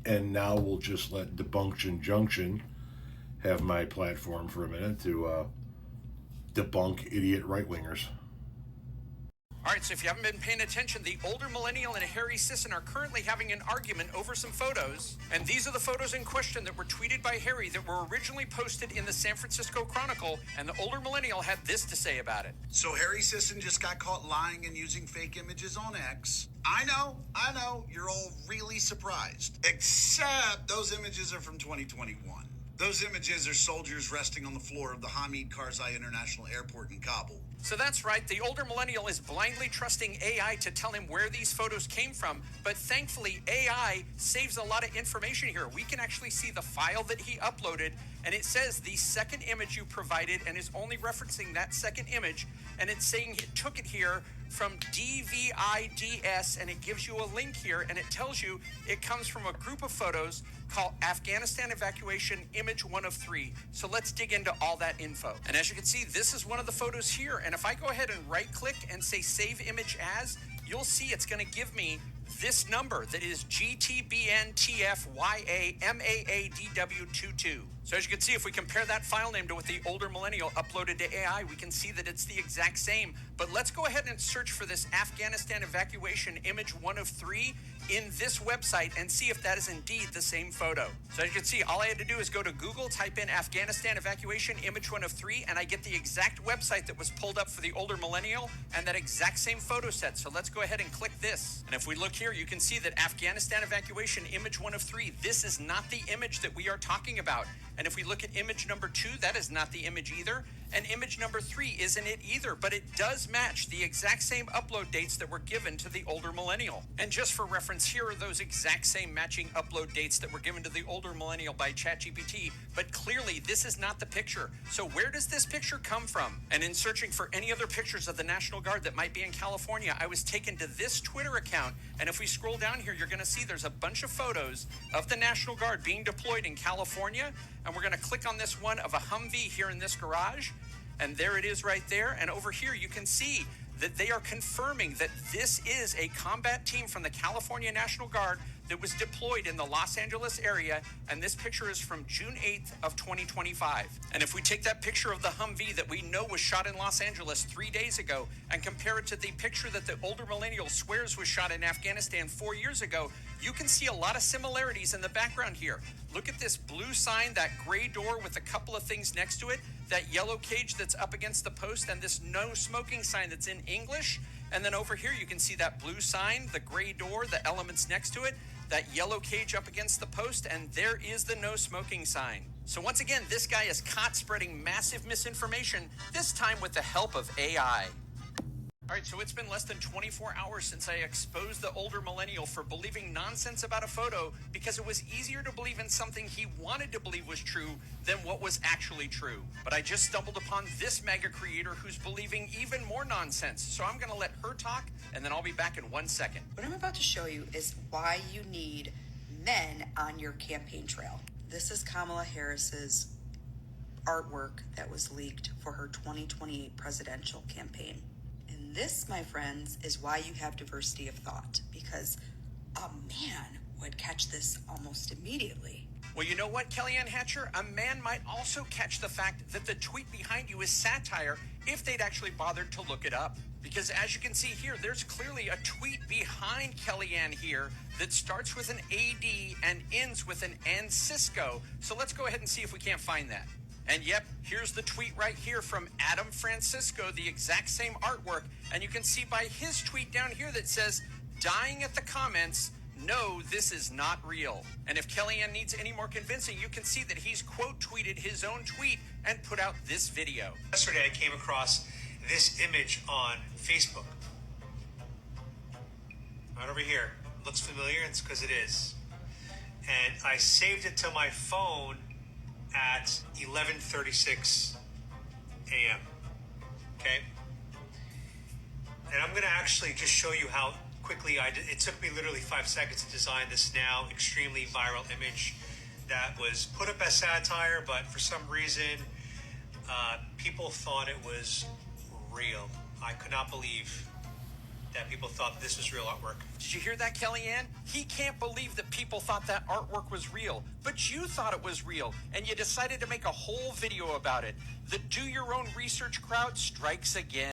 And now we'll just let Debunction Junction have my platform for a minute to debunk idiot right-wingers. All right, so if you haven't been paying attention, the older millennial and Harry Sisson are currently having an argument over some photos. And these are the photos in question that were tweeted by Harry that were originally posted in the San Francisco Chronicle. And the older millennial had this to say about it. So Harry Sisson just got caught lying and using fake images on X. I know, you're all really surprised. Except those images are from 2021. Those images are soldiers resting on the floor of the Hamid Karzai International Airport in Kabul. So that's right, the older millennial is blindly trusting AI to tell him where these photos came from, but thankfully AI saves a lot of information here. We can actually see the file that he uploaded, and it says the second image you provided and is only referencing that second image, and it's saying it took it here from DVIDS, and it gives you a link here, and it tells you it comes from a group of photos called Afghanistan Evacuation Image 1 of 3. So let's dig into all that info. And as you can see, this is one of the photos here, and if I go ahead and right-click and say Save Image As, you'll see it's going to give me this number that is GTBNTFYAMAADW22. So as you can see, if we compare that file name to what the older millennial uploaded to AI, we can see that it's the exact same. But let's go ahead and search for this Afghanistan Evacuation Image 1 of 3 in this website and see if that is indeed the same photo. So as you can see, all I had to do is go to Google, type in Afghanistan Evacuation Image 1 of 3, and I get the exact website that was pulled up for the older millennial and that exact same photo set. So let's go ahead and click this. And if we look here, you can see that Afghanistan Evacuation Image 1 of 3, this is not the image that we are talking about. And if we look at image number 2, that is not the image either. And image number 3 isn't it either, but it does match the exact same upload dates that were given to the older millennial. And just for reference, here are those exact same matching upload dates that were given to the older millennial by ChatGPT, but clearly this is not the picture. So where does this picture come from? And in searching for any other pictures of the National Guard that might be in California, I was taken to this Twitter account, and if we scroll down here, you're gonna see there's a bunch of photos of the National Guard being deployed in California, and we're gonna click on this one of a Humvee here in this garage, and there it is right there. And over here you can see that they are confirming that this is a combat team from the California National Guard that was deployed in the Los Angeles area, and this picture is from June 8th of 2025. And if we take that picture of the Humvee that we know was shot in Los Angeles 3 days ago and compare it to the picture that the older millennial swears was shot in Afghanistan 4 years ago, you can see a lot of similarities in the background here. Look at this blue sign, that gray door with a couple of things next to it, that yellow cage that's up against the post, and this no smoking sign that's in English. And then over here, you can see that blue sign, the gray door, the elements next to it, that yellow cage up against the post, and there is the no smoking sign. So once again, this guy is caught spreading massive misinformation, this time with the help of AI. All right, so it's been less than 24 hours since I exposed the older millennial for believing nonsense about a photo because it was easier to believe in something he wanted to believe was true than what was actually true. But I just stumbled upon this MAGA creator who's believing even more nonsense. So I'm going to let her talk, and then I'll be back in 1 second. What I'm about to show you is why you need men on your campaign trail. This is Kamala Harris's artwork that was leaked for her 2028 presidential campaign. And this, my friends, is why you have diversity of thought, because a man would catch this almost immediately. Well, you know what, Kellyanne Hatcher? A man might also catch the fact that the tweet behind you is satire if they'd actually bothered to look it up. Because as you can see here, there's clearly a tweet behind Kellyanne here that starts with an AD and ends with an and Cisco. So let's go ahead and see if we can't find that. And yep, here's the tweet right here from Adam Francisco, the exact same artwork. And you can see by his tweet down here that says, dying at the comments, no, this is not real. And if Kellyanne needs any more convincing, you can see that he's quote tweeted his own tweet and put out this video. Yesterday, I came across this image on Facebook. Right over here. Looks familiar, it's because it is. And I saved it to my phone at 11:36 a.m. Okay? And I'm going to actually just show you how quickly it took me literally 5 seconds to design this now extremely viral image that was put up as satire, but for some reason, people thought it was real. I could not believe that people thought this was real artwork. Did you hear that, Kellyanne? He can't believe that people thought that artwork was real, but you thought it was real, and you decided to make a whole video about it. The do your own research crowd strikes again.